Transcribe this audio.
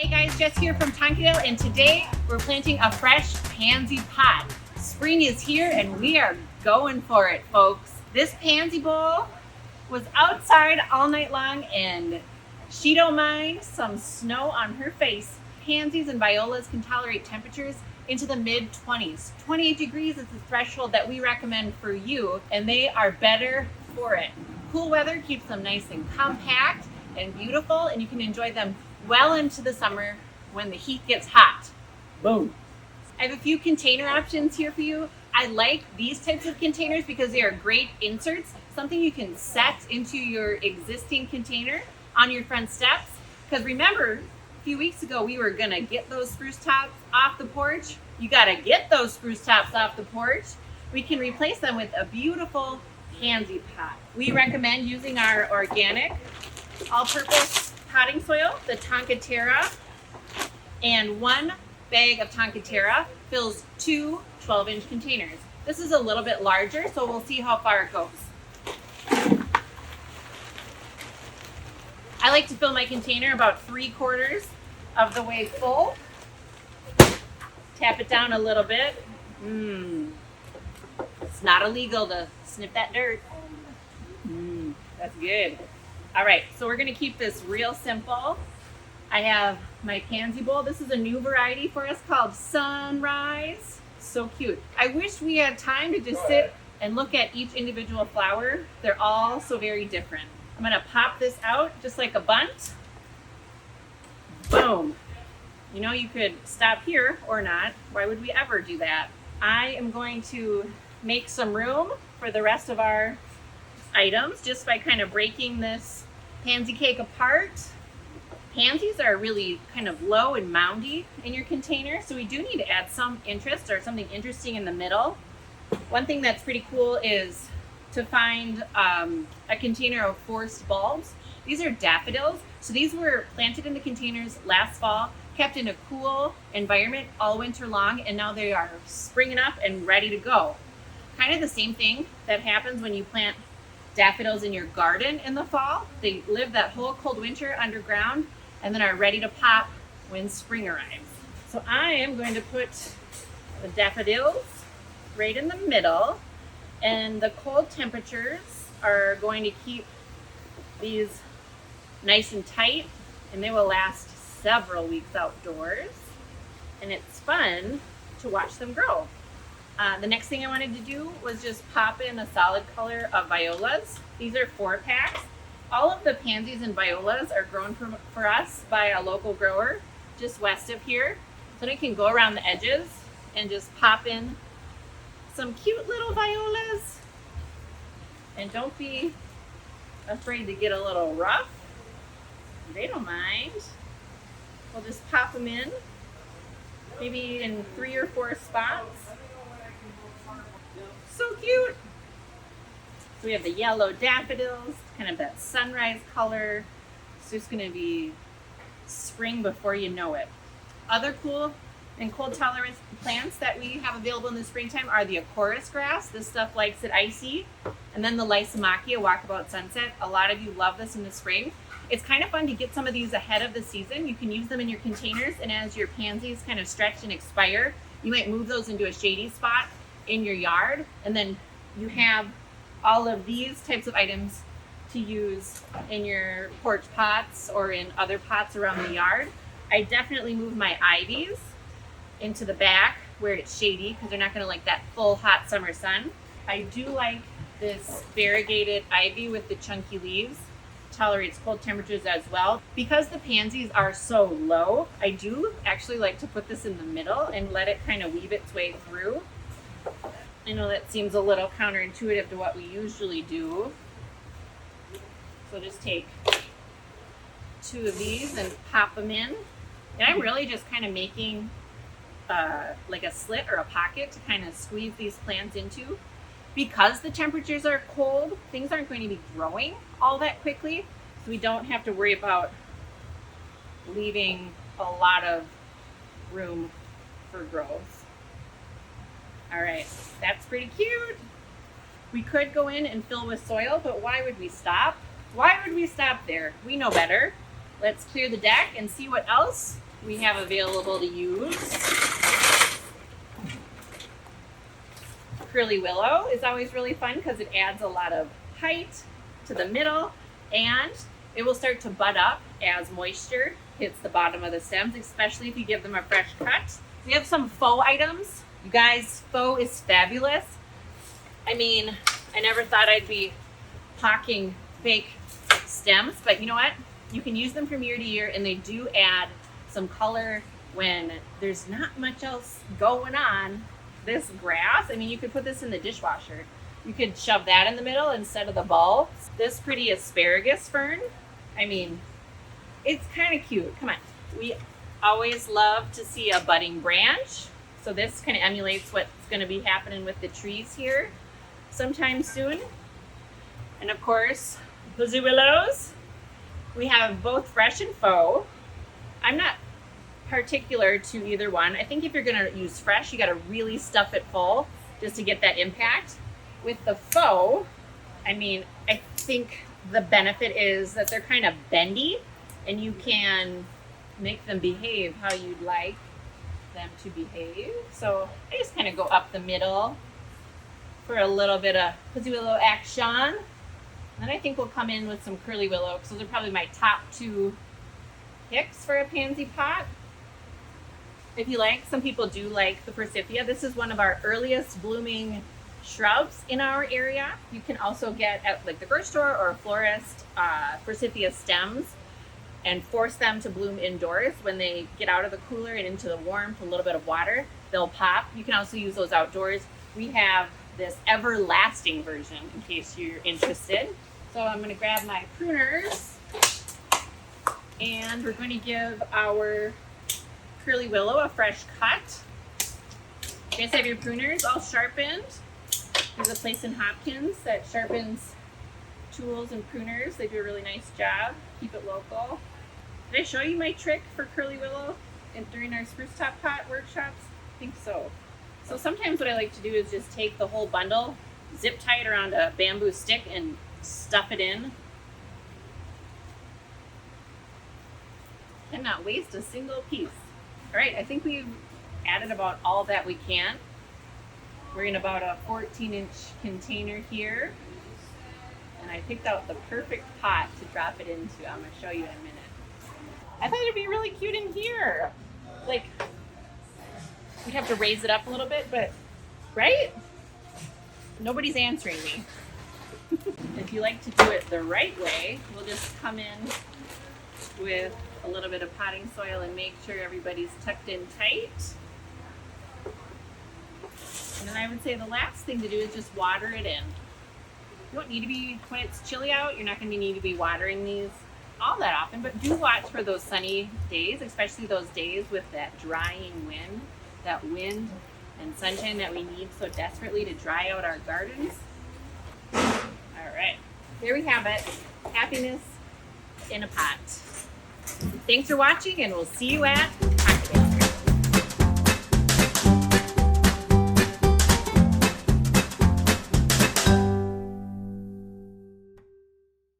Hey guys, Jess here from Tonkadale, and today we're planting a fresh pansy pot. Spring is here and we are going for it, folks. This pansy bowl was outside all night long and she don't mind some snow on her face. Pansies and violas can tolerate temperatures into the mid-20s. 28 degrees is the threshold that we recommend for you, and they are better for it. Cool weather keeps them nice and compact and beautiful, and you can enjoy them well into the summer when the heat gets hot. Boom. I have a few container options here for you. I like these types of containers because they are great inserts, something you can set into your existing container on your front steps. Because remember, a few weeks ago we were gonna get those spruce tops off the porch. You gotta get those spruce tops off the porch. We can replace them with a beautiful pansy pot. We recommend using our organic all-purpose potting soil, the Tonka Terra, and 1 bag of Tonka Terra fills 2 12-inch containers. This is a little bit larger, so we'll see how far it goes. I like to fill my container about 3/4 of the way full. Tap it down a little bit. It's not illegal to snip that dirt. That's good. All right, so we're gonna keep this real simple. I have my pansy bowl. This is a new variety for us called Sunrise. So cute. I wish we had time to just sit and look at each individual flower. They're all so very different. I'm gonna pop this out just like a bunt. Boom. You know, you could stop here or not. Why would we ever do that? I am going to make some room for the rest of our items just by kind of breaking this pansy cake apart. Pansies are really kind of low and moundy in your container, so we do need to add some interest or something interesting in the middle. One thing that's pretty cool is to find a container of forced bulbs. These are daffodils. So these were planted in the containers last fall, kept in a cool environment all winter long, and now they are springing up and ready to go. Kind of the same thing that happens when you plant daffodils in your garden in the fall. They live that whole cold winter underground and then are ready to pop when spring arrives. So I am going to put the daffodils right in the middle, and the cold temperatures are going to keep these nice and tight, and they will last several weeks outdoors, and it's fun to watch them grow. The next thing I wanted to do was just pop in a solid color of violas. These are 4-packs. All of the pansies and violas are grown for us by a local grower just west of here. So I can go around the edges and just pop in some cute little violas. And don't be afraid to get a little rough. They don't mind. We'll just pop them in, maybe in 3 or 4 spots. So cute. So we have the yellow daffodils, kind of that sunrise color. It's just gonna be spring before you know it. Other cool and cold tolerant plants that we have available in the springtime are the Acorus grass. This stuff likes it icy. And then the Lysomachia walkabout sunset. A lot of you love this in the spring. It's kind of fun to get some of these ahead of the season. You can use them in your containers, and as your pansies kind of stretch and expire, you might move those into a shady spot in your yard, and then you have all of these types of items to use in your porch pots or in other pots around the yard. I definitely move my ivies into the back where it's shady because they're not going to like that full hot summer sun. I do like this variegated ivy with the chunky leaves. Tolerates cold temperatures as well. Because the pansies are so low, I do actually like to put this in the middle and let it kind of weave its way through. I know that seems a little counterintuitive to what we usually do. So just take 2 of these and pop them in. And I'm really just kind of making like a slit or a pocket to kind of squeeze these plants into. Because the temperatures are cold, things aren't going to be growing all that quickly. So we don't have to worry about leaving a lot of room for growth. All right, that's pretty cute. We could go in and fill with soil, but why would we stop? Why would we stop there? We know better. Let's clear the deck and see what else we have available to use. Curly willow is always really fun because it adds a lot of height to the middle, and it will start to bud up as moisture hits the bottom of the stems, especially if you give them a fresh cut. We have some faux items. You guys, faux is fabulous. I mean, I never thought I'd be hawking fake stems, but you know what? You can use them from year to year, and they do add some color when there's not much else going on. This grass, I mean, you could put this in the dishwasher. You could shove that in the middle instead of the bulbs. This pretty asparagus fern, I mean, it's kind of cute. Come on. We always love to see a budding branch. So this kind of emulates what's going to be happening with the trees here sometime soon. And of course, pussy willows. We have both fresh and faux. I'm not particular to either one. I think if you're going to use fresh, you got to really stuff it full just to get that impact. With the faux, I mean, I think the benefit is that they're kind of bendy, and you can make them behave how you'd like them to behave. So I just kind of go up the middle for a little bit of pussy willow action. And then I think we'll come in with some curly willow, because those are probably my top two picks for a pansy pot. If you like, some people do like the forsythia. This is one of our earliest blooming shrubs in our area. You can also get at like the grocery store or a florist forsythia stems and force them to bloom indoors. When they get out of the cooler and into the warmth, a little bit of water, they'll pop. You can also use those outdoors. We have this everlasting version in case you're interested. So I'm going to grab my pruners, and we're going to give our curly willow a fresh cut. You guys have your pruners all sharpened. There's a place in Hopkins that sharpens tools and pruners. They do a really nice job. Keep it local. Did I show you my trick for curly willow during our spruce top pot workshops? I think so. So sometimes what I like to do is just take the whole bundle, zip tie it around a bamboo stick, and stuff it in. And not waste a single piece. All right, I think we've added about all that we can. We're in about a 14-inch container here. And I picked out the perfect pot to drop it into. I'm going to show you in a minute. I thought it'd be really cute in here. Like, we have to raise it up a little bit, but, right? Nobody's answering me. If you like to do it the right way, we'll just come in with a little bit of potting soil and make sure everybody's tucked in tight. And then I would say the last thing to do is just water it in. You don't need to be, when it's chilly out, you're not going to need to be watering these all that often, but do watch for those sunny days, especially those days with that drying wind, that wind and sunshine that we need so desperately to dry out our gardens. All right, there we have it. Happiness in a pot. Thanks for watching, and we'll see you at